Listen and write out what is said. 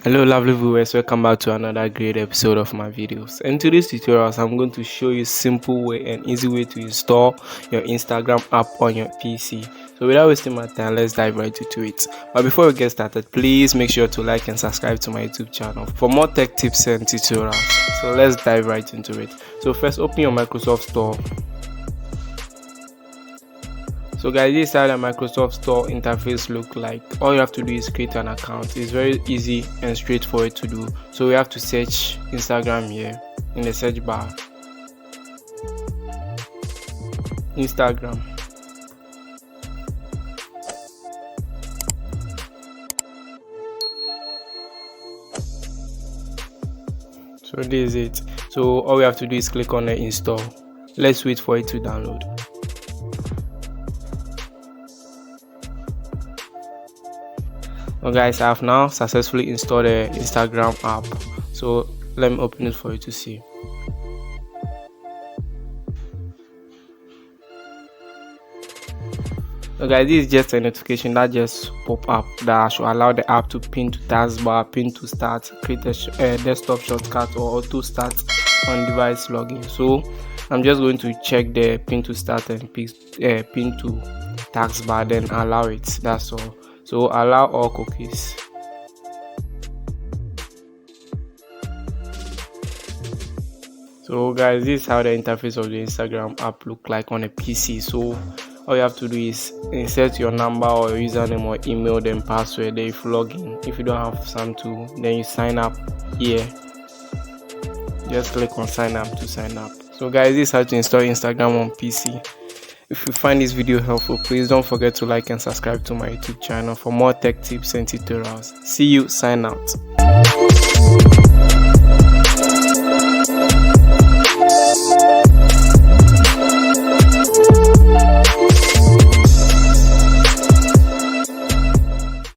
Hello lovely viewers, welcome back to another great episode of my videos. In today's tutorials, I'm going to show you simple way and easy way to install your Instagram app on your PC. So without wasting my time, let's dive right into it. But before we get started, please make sure to like and subscribe to my YouTube channel for more tech tips and tutorials. So let's dive right into it. So first, open your Microsoft Store. So guys, this is how the Microsoft Store interface look like. All you have to do is create an account. It's very easy and straightforward to do. So we have to search Instagram here in the search bar. Instagram. So this is it. So all we have to do is click on the install. Let's wait for it to download. So guys, I have now successfully installed the Instagram app. So let me open it for you to see. So guys, this is just a notification that just pop up that should allow the app to pin to taskbar, pin to start, create a desktop shortcut or auto start on device login. So I'm just going to check the pin to start and pin to taskbar, then allow it. That's all. So allow all cookies. So guys, this is how the interface of the Instagram app look like on a PC. So all you have to do is insert your number or your username or email, then password. Then if you log in, if you don't have some to, then you sign up here. Just click on sign up to sign up. So guys, this is how to install Instagram on PC. If you find this video helpful, please don't forget to like and subscribe to my YouTube channel for more tech tips and tutorials. See you, sign out.